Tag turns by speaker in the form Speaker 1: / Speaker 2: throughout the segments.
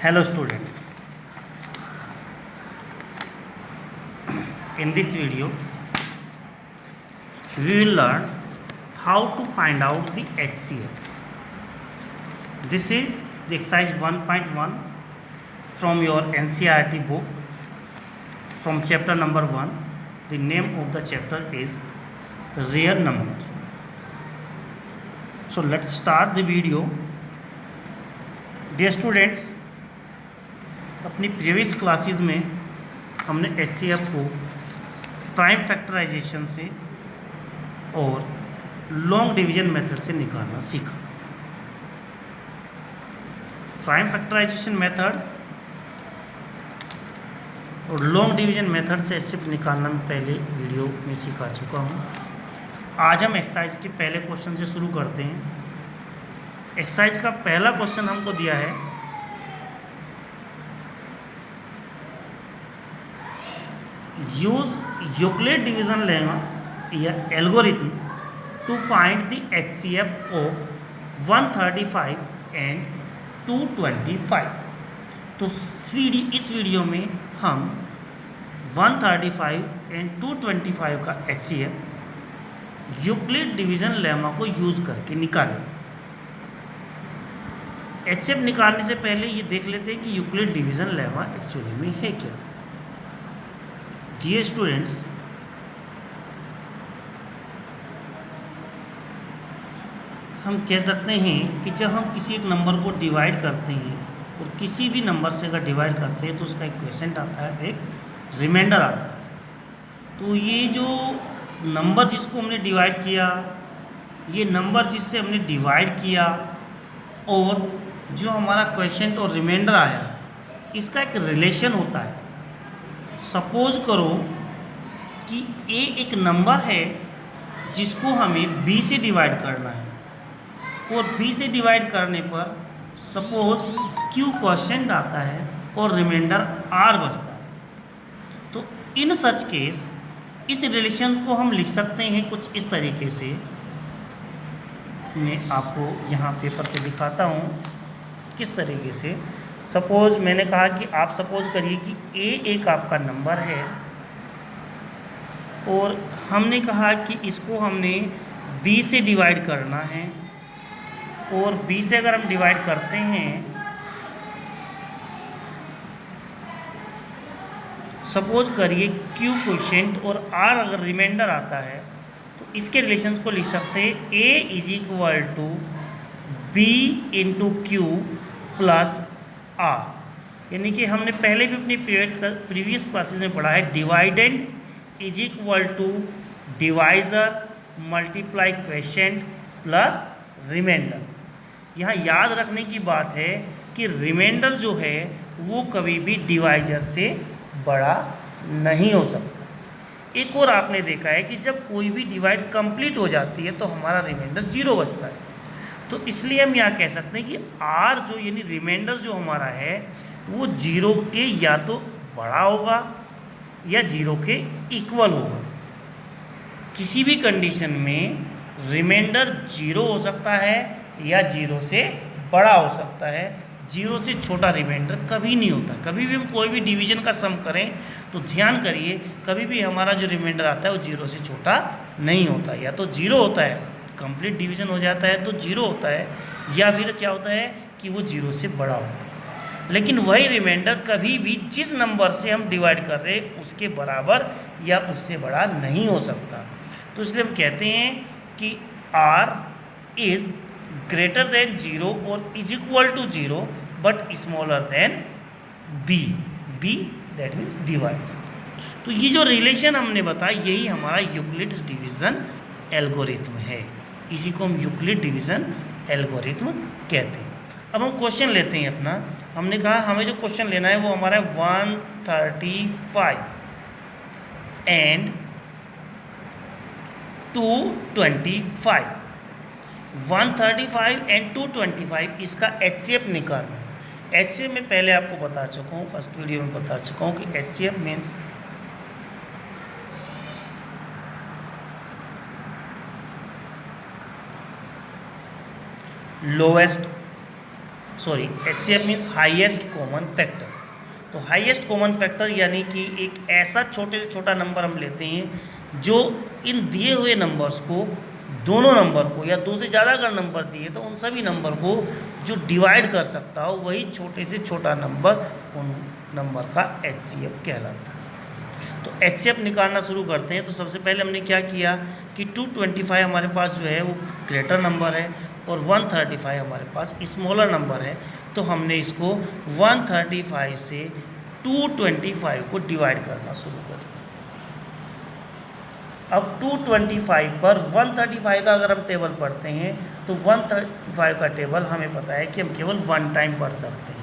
Speaker 1: Hello students, in this video we will learn how to find out the HCF. This is the exercise 1.1 from your NCERT book from chapter number 1. The name of the chapter is real numbers. So let's start the video. Dear students, अपनी previous classes में हमने HCF को prime factorisation से और long division method से निकालना सीखा। Prime factorisation method और लॉन्ग डिवीजन मेथड से HCF निकालना मैं पहले वीडियो में सिखा चुका हूँ। आज हम एक्सरसाइज के पहले क्वेश्चन से शुरू करते हैं। एक्सरसाइज का पहला क्वेश्चन हमको दिया है यूज यूक्लिड डिवीजन लेमा या algorithm to find the HCF of 135 and 225। तो इस वीडियो में हम 135 एंड 225 का HCF यूक्लिड डिवीजन लेमा को यूज करके निकालें। HCF निकालने से पहले ये देख लेते हैं कि यूक्लिड डिवीजन लेमा एक्चुअली में है क्या। डियर स्टूडेंट्स, हम कह सकते हैं कि जब हम किसी एक नंबर को डिवाइड करते हैं और किसी भी नंबर से अगर डिवाइड करते हैं तो उसका एक क्वोशिएंट आता है, एक रिमाइंडर आता है। तो ये जो नंबर जिसको हमने डिवाइड किया, ये नंबर जिससे हमने डिवाइड किया और जो हमारा क्वोशिएंट और रिमाइंडर आया, इसका एक रिलेशन होता है। सपोज करो कि ए एक नंबर है जिसको हमें b से डिवाइड करना है और b से डिवाइड करने पर सपोज q क्वोशिएंट आता है और रिमाइंडर r बचता है। तो इन सच केस इस रिलेशन को हम लिख सकते हैं कुछ इस तरीके से। मैं आपको यहाँ पेपर पे दिखाता हूँ किस तरीके से। सपोज मैंने कहा कि आप सपोज करिए कि a एक आपका नंबर है और हमने कहा कि इसको हमने b से डिवाइड करना है और b से अगर हम डिवाइड करते हैं, सपोज करिए q क्वोशिएंट और r अगर रिमाइंडर आता है तो इसके रिलेशंस को लिख सकते हैं a is equal to b into q plus r। यानी कि हमने पहले भी अपनी प्रीवियस क्लासेस में पढ़ा है dividend is equal to divisor multiply quotient plus remainder. यहाँ याद रखने की बात है कि रिमाइंडर जो है वो कभी भी डिवाइजर से बड़ा नहीं हो सकता। एक और आपने देखा है कि जब कोई भी डिवाइड कंप्लीट हो जाती है तो हमारा रिमाइंडर 0 बचता है। तो इसलिए हम यहाँ कह सकते हैं कि r जो यानी रिमाइंडर जो हमारा है वो 0 के या तो बड़ा होगा या 0 के इक्वल होगा। किसी भी कंडीशन में रिमाइंडर 0 हो सकता है या 0 से बड़ा हो सकता है। 0 से छोटा रिमाइंडर कभी नहीं होता। कभी भी हम कोई भी डिवीजन का सम करें तो ध्यान करिए, कभी भी हमारा जो रिमाइंडर आता है वो 0 से छोटा नहीं होता। या तो 0 होता है, कंप्लीट डिवीजन हो जाता है तो 0 होता है, या फिर क्या होता है कि वो 0 से बड़ा होता है। लेकिन वही रिमाइंडर कभी भी जिस नंबर से हम डिवाइड कर रहे हैं उसके बराबर या उससे बड़ा नहीं हो सकता। तो इसलिए हम कहते हैं कि r इज़ ग्रेटर देन 0 और is equal to 0 but smaller than b that means divides. तो ये जो रिलेशन हमने बताया यही हमारा यूक्लिड्स डिवीज़न एल्गोरिथम है। इसी को हम यूक्लिड डिवीज़न एल्गोरिथम कहते हैं। अब हम क्वेश्चन लेते हैं अपना। हमने कहा हमें जो क्वेश्चन लेना है वो हमारा 135 एंड 225। 135 एंड 225 इसका HCF निकालना है। HCF में पहले आपको बता चुका हूँ, फर्स्ट वीडियो में बता चुका हूँ कि HCF means lowest sorry, HCF means highest common factor. तो हाईएस्ट कॉमन फैक्टर यानी कि एक ऐसा छोटे से छोटा नंबर हम लेते हैं जो इन दिए हुए नंबर्स को, दोनों नंबर को, या दो से ज़्यादा अगर नंबर दिए तो उन सभी नंबर को जो डिवाइड कर सकता हो वही छोटे से छोटा नंबर उन नंबर का HCF कहलाता है। तो HCF निकालना शुरू करते हैं। तो सबसे पहले हमने क्या किया कि 225 हमारे पास जो है वो ग्रेटर नंबर है और 135 हमारे पास स्मॉलर नंबर है। तो हमने इसको 135 से 225 को डिवाइड करना शुरू कर दिया। अब 225 पर 135 का अगर हम टेबल पढ़ते हैं तो 135 का टेबल हमें पता है कि हम केवल 1 टाइम पढ़ सकते हैं,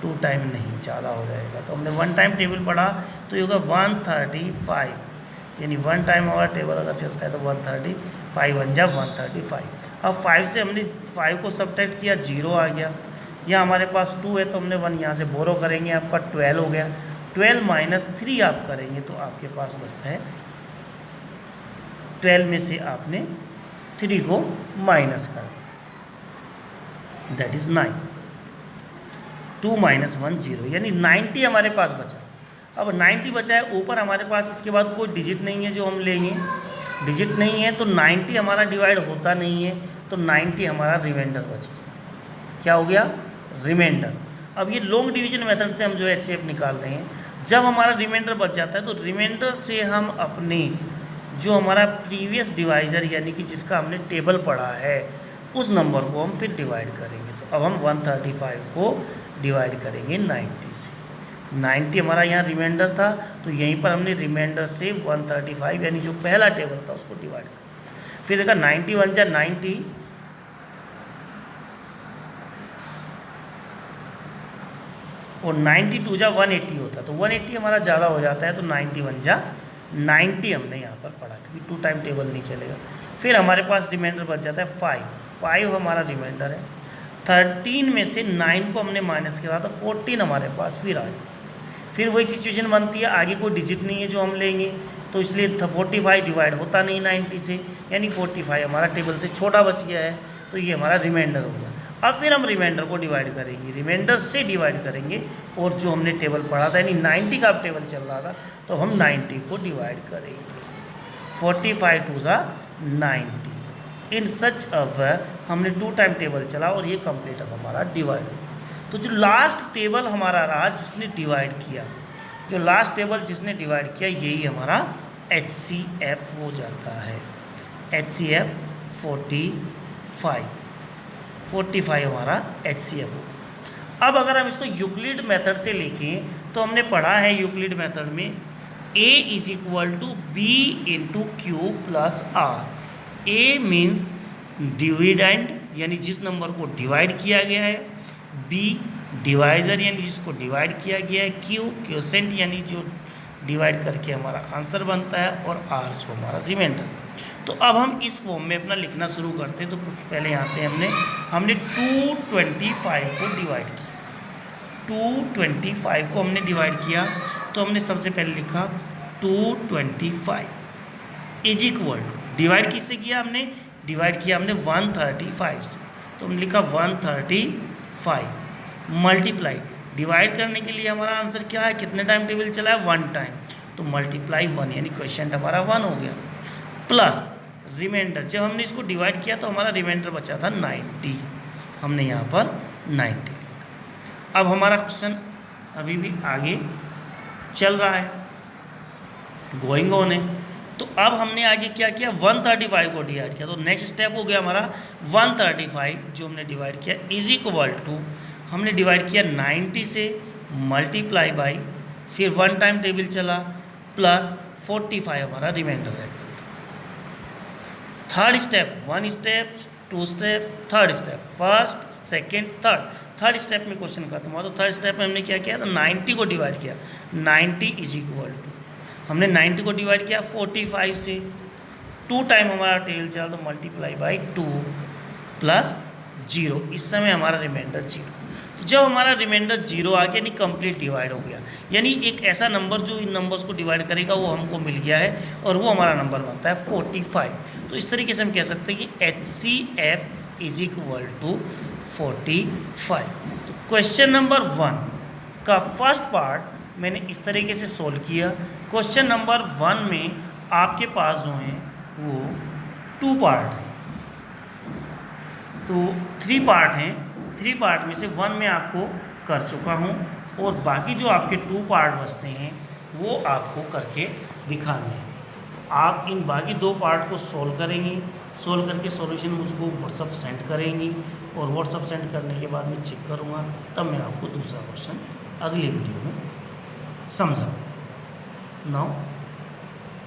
Speaker 1: 2 टाइम नहीं, ज़्यादा हो जाएगा। तो हमने 1 टाइम टेबल पढ़ा तो ये होगा 135, यानी 1 टाइम हमारा टेबल अगर चलता है तो 135 बन जा 135। अब 5 से हमने 5 को सबट्रैक्ट किया, 0 आ गया। यहाँ हमारे पास 2 है तो हमने 1 यहाँ से बोरो करेंगे, आपका 12 हो गया। 12 माइनस 3 आप करेंगे तो आपके पास बचता है 12 में से आपने 3 को माइनस कर, दैट इज़ 9। 2 माइनस 1 0, यानी 90 हमारे पास बचा। अब 90 बचा है, ऊपर हमारे पास इसके बाद कोई डिजिट नहीं है जो हम लेंगे, डिजिट नहीं है तो 90 हमारा डिवाइड होता नहीं है, तो 90 हमारा रिमाइंडर बच गया। क्या हो गया? रिमाइंडर। अब ये लॉन्ग डिवीजन मेथड से हम जो HCF निकाल रहे हैं, जब हमारा रिमाइंडर बच जाता है तो रिमाइंडर से हम अपने जो हमारा प्रीवियस डिवाइज़र यानी कि जिसका हमने टेबल पढ़ा है उस नंबर को हम फिर डिवाइड करेंगे। तो अब हम 135 को डिवाइड करेंगे 90 से। 90 हमारा यहाँ रिमाइंडर था तो यहीं पर हमने रिमाइंडर से 135 यानी जो पहला टेबल था उसको डिवाइड कर, फिर देखा 90 बन जा 90 और 92 जा 180 होता, तो 180 हमारा ज़्यादा हो जाता है तो 90 बन जा 90 हमने यहाँ पर पढ़ा क्योंकि 2 टाइम टेबल नहीं चलेगा। फिर हमारे पास रिमाइंडर बच जाता है 5 हमारा रिमाइंडर है। 13 में से 9 को हमने माइनस करा तो 14 हमारे पास फिर आए। फिर वही सिचुएशन बनती है, आगे कोई डिजिट नहीं है जो हम लेंगे तो इसलिए 45 डिवाइड होता नहीं 90 से, यानी 45 हमारा टेबल से छोटा बच गया है, तो ये हमारा रिमाइंडर हो गया। अब फिर हम रिमाइंडर को डिवाइड करेंगे, रिमाइंडर से डिवाइड करेंगे और जो हमने टेबल पढ़ा था यानी 90 का टेबल चल रहा था तो हम 90 को डिवाइड करेंगे। 45 टू ज़ा 90 इन सच अ वे हमने 2 टाइम टेबल चला और ये कंप्लीट अब हमारा डिवाइड हो। तो जो लास्ट टेबल हमारा रहा जिसने डिवाइड किया, जो लास्ट टेबल जिसने डिवाइड किया यही हमारा HCF हो जाता है। HCF 45 हमारा HCF हो। अब अगर हम इसको यूक्लिड मेथड से लिखें तो हमने पढ़ा है यूक्लिड मेथड में A = B × Q + R। A means dividend यानी जिस नंबर को डिवाइड किया गया है, B डिवाइज़र यानी जिसको डिवाइड किया गया है, Q क्वोशेंट यानी जो डिवाइड करके हमारा आंसर बनता है, और R जो हमारा रिमाइंडर। तो अब हम इस फॉर्म में अपना लिखना शुरू करते हैं। तो पहले यहाँ पे हमने 225 को डिवाइड किया, 225 को हमने डिवाइड किया तो हमने सबसे पहले लिखा 225 = डिवाइड किससे किया हमने? डिवाइड किया हमने 135 से, तो हमने लिखा 135 मल्टीप्लाई, डिवाइड करने के लिए हमारा आंसर क्या है, कितने टाइम टेबल चला है? 1 टाइम, तो मल्टीप्लाई 1 यानी क्वेश्चन हमारा 1 हो गया, प्लस रिमाइंडर। जब हमने इसको डिवाइड किया तो हमारा रिमाइंडर बचा था 90, हमने यहाँ पर 90। अब हमारा क्वेश्चन अभी भी आगे चल रहा है, गोइंग ऑन है। तो अब हमने आगे क्या किया? 135 को डिवाइड किया। तो नेक्स्ट स्टेप हो गया हमारा 135 जो हमने डिवाइड किया = हमने डिवाइड किया 90 से, मल्टीप्लाई बाई, फिर 1 टाइम टेबल चला, प्लस 45 हमारा रिमाइंडर रह जाता। Third step, 1 step, 2 step, third step, first second third step में क्वेश्चन खत्म हुआ। तो थर्ड स्टेप में हमने क्या किया? तो 90 को डिवाइड किया, 90 = हमने 90 को डिवाइड किया 45 से, 2 टाइम हमारा टेबल चला तो मल्टीप्लाई बाई 2 प्लस 0, इस समय हमारा रिमाइंडर 0। तो जब हमारा रिमाइंडर 0 आ गया यानी कंप्लीट डिवाइड हो गया, यानी एक ऐसा नंबर जो इन नंबर्स को डिवाइड करेगा वो हमको मिल गया है और वो हमारा नंबर बनता है 45। तो इस तरीके से हम कह सकते हैं कि HCF = 45। तो क्वेश्चन नंबर 1 का फर्स्ट पार्ट मैंने इस तरीके से सोल्व किया। क्वेश्चन नंबर 1 में आपके पास जो हैं वो 2 पार्ट हैं, तो 3 पार्ट हैं। 3 पार्ट में से 1 में आपको कर चुका हूँ और बाकी जो आपके 2 पार्ट बचते हैं वो आपको करके दिखाने हैं। आप इन बाकी 2 पार्ट को सोल्व करेंगी, सोल्व करके सॉल्यूशन मुझको व्हाट्सअप सेंड करेंगी और व्हाट्सअप सेंड करने के बाद मैं चेक करूँगा, तब मैं आपको दूसरा क्वेश्चन अगली वीडियो में समझाऊँ। Now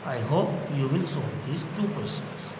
Speaker 1: I hope you will solve these 2 questions.